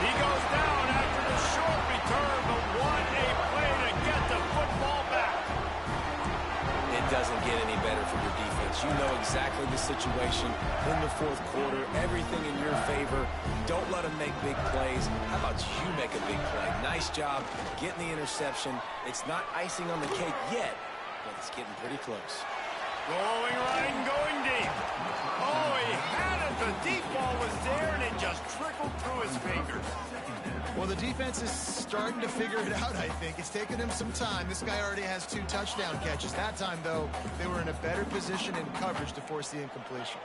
He goes down after the short return, but what a play to get the football back. It doesn't get any better for your defense. You know exactly the situation in the fourth quarter. Everything in your favor. Don't let them make big plays. How about you make a big play? Nice job getting the interception. It's not icing on the cake yet, but it's getting pretty close. Going right and going deep. Oh, he had it. The deep ball was there, and it just trickled through his fingers. Well, the defense is starting to figure it out, I think. It's taken him some time. This guy already has 2 touchdown catches. That time, though, they were in a better position in coverage to force the incompletion.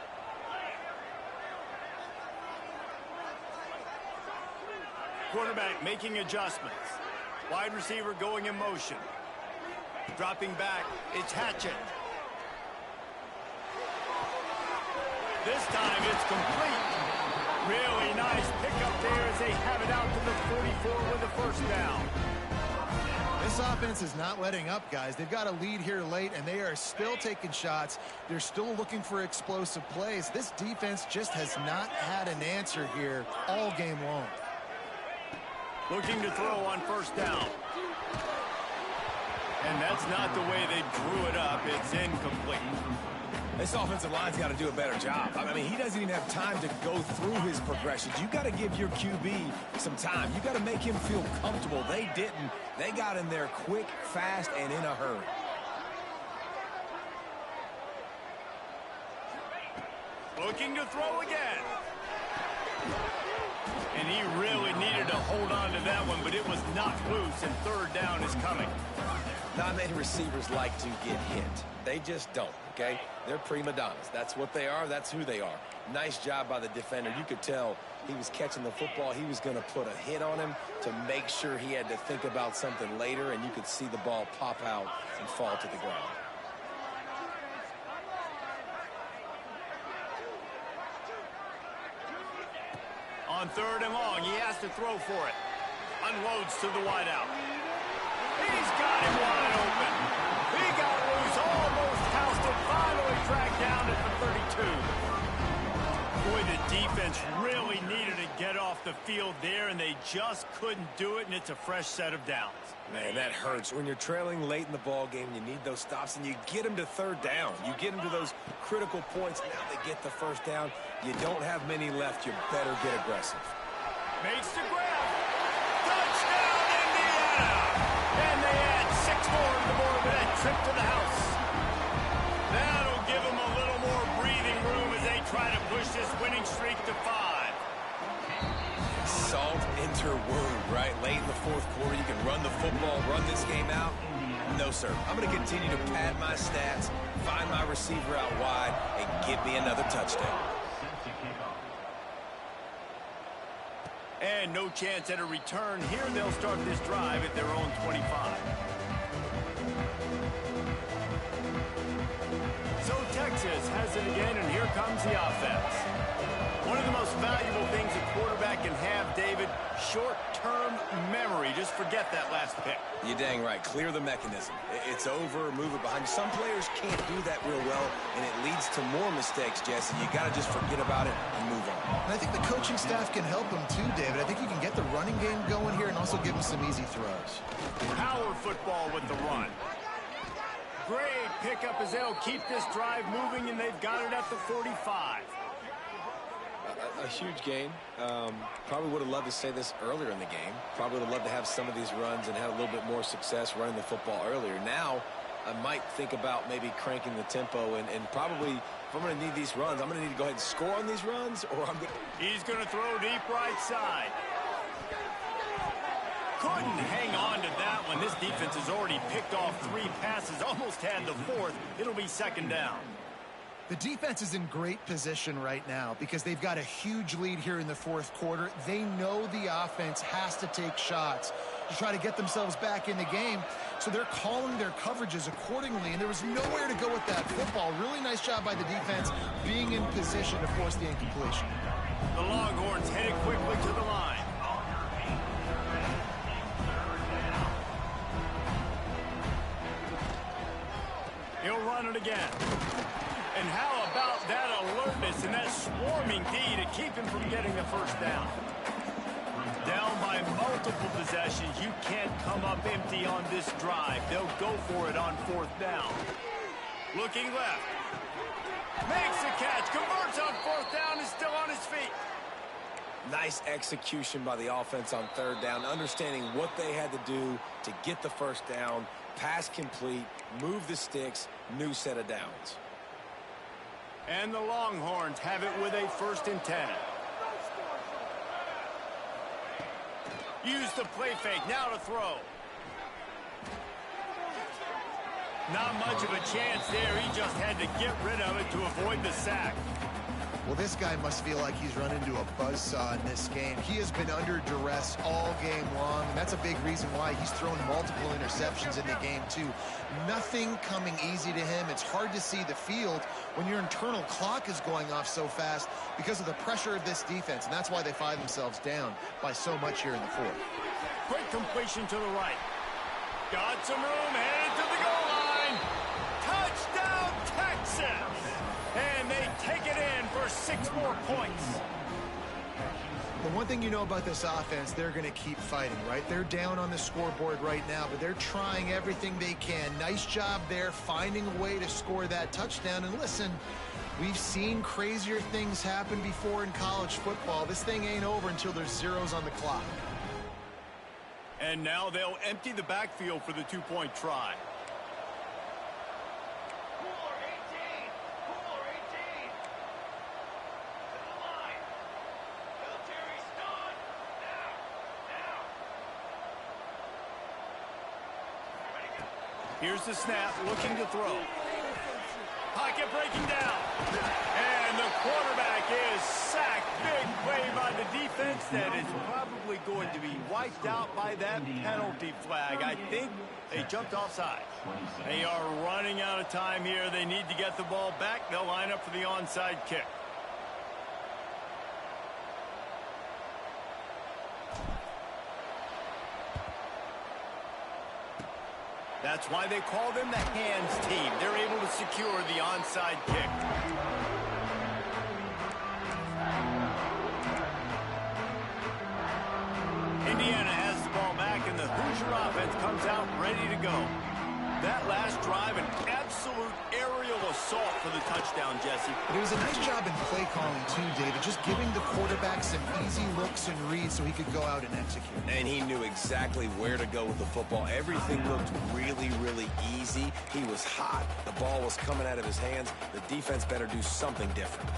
Quarterback making adjustments. Wide receiver going in motion. Dropping back, it's Hatchett. This time it's complete. Really nice pickup there as they have it out to the 44 with a first down. This offense is not letting up, guys. They've got a lead here late, and they are still taking shots. They're still looking for explosive plays. This defense just has not had an answer here all game long. Looking to throw on first down. And that's not the way they drew it up. It's incomplete. This offensive line's got to do a better job. I mean, he doesn't even have time to go through his progressions. You got to give your QB some time. You got to make him feel comfortable. They didn't. They got in there quick, fast, and in a hurry. Looking to throw again. And he really needed to hold on to that one, but it was knocked loose, and third down is coming. Not many receivers like to get hit. They just don't, okay? They're prima donnas. That's what they are. That's who they are. Nice job by the defender. You could tell he was catching the football. He was going to put a hit on him to make sure he had to think about something later, and you could see the ball pop out and fall to the ground. On third and long, he has to throw for it. Unloads to the wideout. He's got him wide open. He got loose, almost housed it, finally tracked down at the 32. Boy, the defense really needed to get off the field there, and they just couldn't do it, and it's a fresh set of downs. Man, that hurts. When you're trailing late in the ball game, you need those stops, and you get them to third down. You get them to those critical points. Now they get the first down. You don't have many left. You better get aggressive. Makes the grab. Touchdown, Indiana! And they add 6 more to the board with that trip to the house. That'll give them a little more breathing room as they try to push this winning streak to 5. Salt into wound, right? Late in the fourth quarter, you can run the football, run this game out. No, sir. I'm going to continue to pad my stats, find my receiver out wide, and give me another touchdown. And no chance at a return here. They'll start this drive at their own 25. So Texas has it again, and here comes the offense. One of the most valuable things a quarterback can have, David, short-term memory. Just forget that last pick. You're dang right. Clear the mechanism. It's over, move it behind you. Some players can't do that real well, and it leads to more mistakes, Jesse. You got to just forget about it and move on. And I think the coaching staff can help him too, David. I think you can get the running game going here and also give him some easy throws. Power football with the run. Great pickup as they'll keep this drive moving, and they've got it at the 45. A huge gain. Probably would have loved to say this earlier in the game. Probably would have loved to have some of these runs and had a little bit more success running the football earlier. Now, I might think about maybe cranking the tempo and probably, if I'm going to need these runs, I'm going to need to go ahead and score on these runs, or I'm going to... He's going to throw deep right side. Couldn't hang on to that one. This defense has already picked off 3 passes, almost had the 4th. It'll be second down. The defense is in great position right now because they've got a huge lead here in the fourth quarter. They know the offense has to take shots to try to get themselves back in the game. So they're calling their coverages accordingly, and there was nowhere to go with that football. Really nice job by the defense being in position to force the incompletion. The Longhorns headed quickly to the line. run it again. And how about that alertness and that swarming D to keep him from getting the first down? Down by multiple possessions, you can't come up empty on this drive. They'll go for it on 4th down. Looking left. Makes the catch, converts on 4th down, is still on his feet. Nice execution by the offense on 3rd down, understanding what they had to do to get the first down, pass complete, move the sticks, new set of downs. And the Longhorns have it with a 1st and 10. Use the play fake, now to throw. Not much of a chance there. He just had to get rid of it to avoid the sack. Well, this guy must feel like he's run into a buzzsaw in this game. He has been under duress all game long, and that's a big reason why he's thrown multiple interceptions in the game, too. Nothing coming easy to him. It's hard to see the field when your internal clock is going off so fast because of the pressure of this defense, and that's why they find themselves down by so much here in the 4th. Quick completion to the right. Got some room, headed to the goal line. Touchdown, Texas! And they take it in for 6 more points. The one thing you know about this offense, they're going to keep fighting, right? They're down on the scoreboard right now, but they're trying everything they can. Nice job there, finding a way to score that touchdown. And listen, we've seen crazier things happen before in college football. This thing ain't over until there's zeros on the clock. And now they'll empty the backfield for the 2-point try. Here's the snap, looking to throw. Pocket breaking down. And the quarterback is sacked. Big play by the defense that is probably going to be wiped out by that penalty flag. I think they jumped offside. They are running out of time here. They need to get the ball back. They'll line up for the onside kick. That's why they call them the hands team. They're able to secure the onside kick. Indiana has the ball back, and the Hoosier offense comes out ready to go. That last drive, an absolute aerial assault for the touchdown, Jesse. But it was a nice job in play calling, too, David, just giving the quarterback some easy looks and reads so he could go out and execute. And he knew exactly where to go with the football. Everything looked really, really easy. He was hot. The ball was coming out of his hands. The defense better do something different.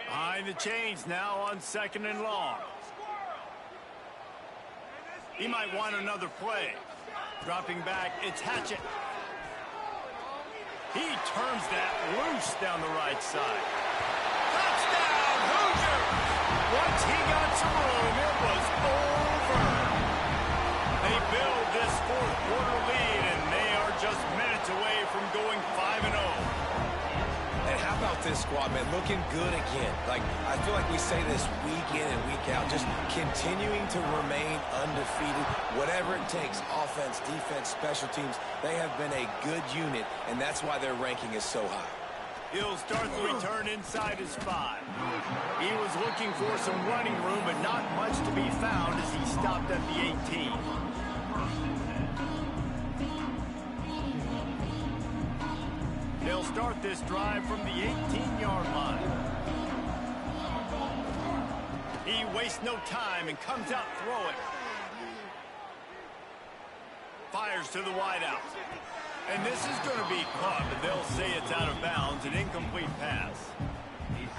Behind the chains now on 2nd and long. He might want another play. Dropping back, it's Hatchett. He turns that loose down the right side. Touchdown, Hoosiers! Once he got some room, it was over. They build this 4th quarter lead, and they are just minutes away from going 5-0. And how about this squad, man? Looking good again. Like, I feel like we say this week in and week out, just continuing to remain undefeated. Whatever it takes, offense, defense, special teams, they have been a good unit, and that's why their ranking is so high. He'll start the return inside his 5. He was looking for some running room, but not much to be found as he stopped at the 18. They'll start this drive from the 18-yard line. He wastes no time and comes out throwing. Fires to the wideout. And this is going to be caught, but they'll say it's out of bounds, an incomplete pass.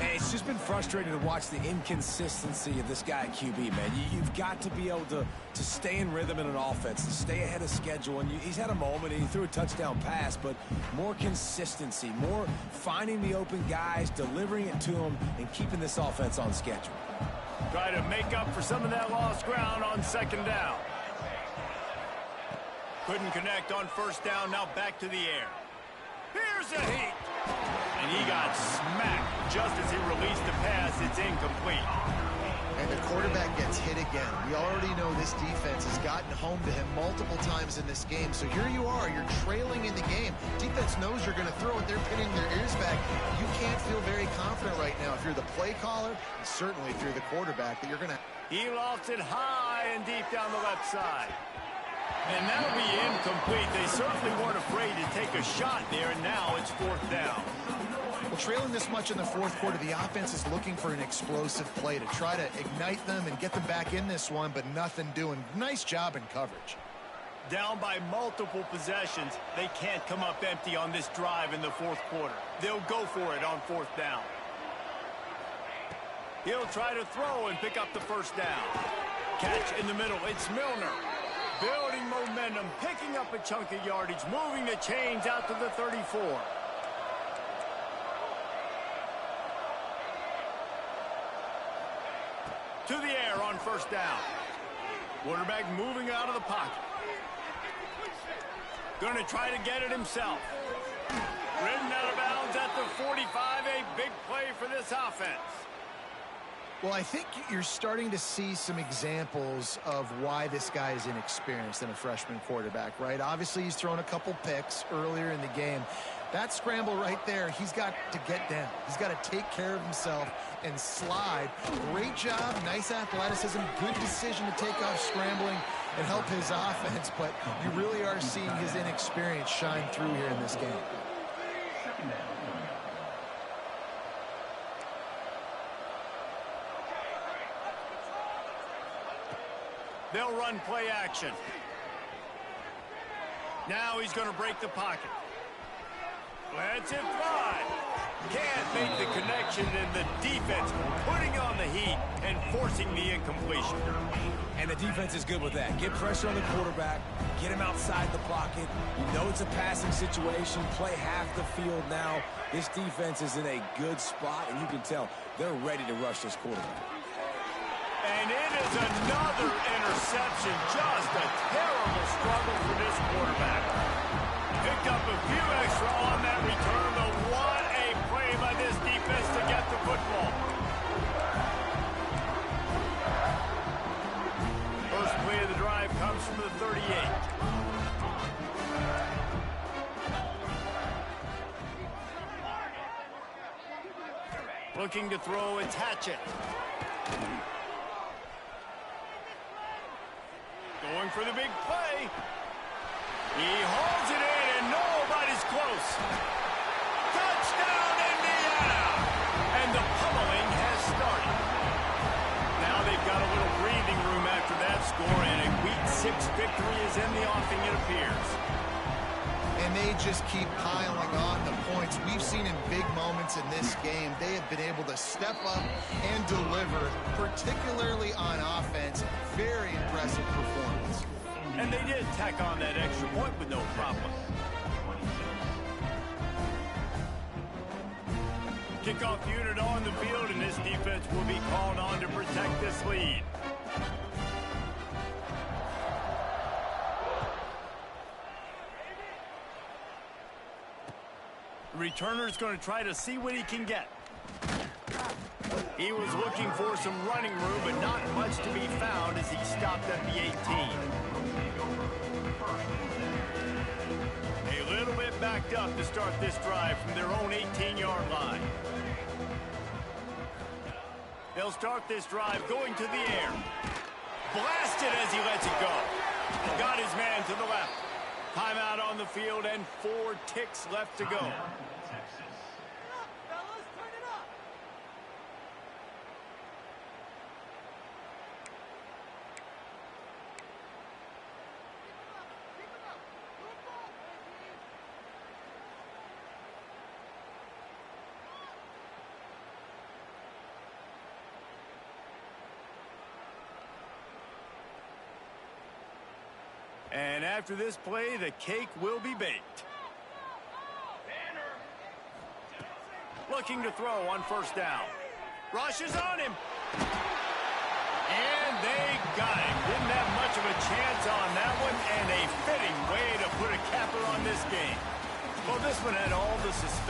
And it's just been frustrating to watch the inconsistency of this guy at QB, man. You've got to be able to stay in rhythm in an offense, to stay ahead of schedule. And he's had a moment, and he threw a touchdown pass, but more consistency, more finding the open guys, delivering it to them, and keeping this offense on schedule. Try to make up for some of that lost ground on 2nd down. Couldn't connect on 1st down, now back to the air. Here's a heat. And he got smacked just as he released the pass, it's incomplete. And the quarterback gets hit again. We already know this defense has gotten home to him multiple times in this game. So here you are, you're trailing in the game. Defense knows you're going to throw it. They're pinning their ears back. You can't feel very confident right now if you're the play caller, and certainly if you're the quarterback, that you're going to... He lofts it high and deep down the left side. And that'll be incomplete. They certainly weren't afraid to take a shot there, and now it's 4th down. Well, trailing this much in the 4th quarter, the offense is looking for an explosive play to try to ignite them and get them back in this one, but nothing doing. Nice job in coverage. Down by multiple possessions, they can't come up empty on this drive in the 4th quarter. They'll go for it on 4th down. He'll try to throw and pick up the 1st down. Catch in the middle. It's Milner. Building momentum, picking up a chunk of yardage, moving the chains out to the 34. To the air on 1st down. Quarterback moving out of the pocket. Going to try to get it himself. Ridden out of bounds at the 45. A big play for this offense. Well, I think you're starting to see some examples of why this guy is inexperienced in a freshman quarterback, right? Obviously, he's thrown a couple picks earlier in the game. That scramble right there, he's got to get down. He's got to take care of himself and slide. Great job, nice athleticism, good decision to take off scrambling and help his offense, but you really are seeing his inexperience shine through here in this game. They'll run play action. Now he's going to break the pocket. Lets it fly. Can't make the connection, and the defense putting on the heat and forcing the incompletion. And the defense is good with that. Get pressure on the quarterback. Get him outside the pocket. You know it's a passing situation. Play half the field now. This defense is in a good spot, and you can tell they're ready to rush this quarterback. And it is another interception. Just a terrible struggle for this quarterback. Picked up a few extra on that return, but what a play by this defense to get the football. First play of the drive comes from the 38. Looking to throw, it's Hatchett. Going for the big play. He holds it in, and nobody's close. Touchdown, Indiana! And the pummeling has started. Now they've got a little breathing room after that score, and a Week 6 victory is in the offing, it appears. And they just keep piling on the points. We've seen in big moments in this game, they have been able to step up and deliver, particularly on offense. Very impressive performance. And they did tack on that extra point with no problem. Kickoff unit on the field, and this defense will be called on to protect this lead. The returner's going to try to see what he can get. He was looking for some running room, but not much to be found as he stopped at the 18. A little bit backed up to start this drive from their own 18-yard line. They'll start this drive going to the air. Blasted as he lets it go. Got his man to the left. Timeout on the field and 4 ticks left to go. And after this play, the cake will be baked. Looking to throw on 1st down. Rush is on him. And they got him. Didn't have much of a chance on that one, and a fitting way to put a capper on this game. Well, this one had all the suspense.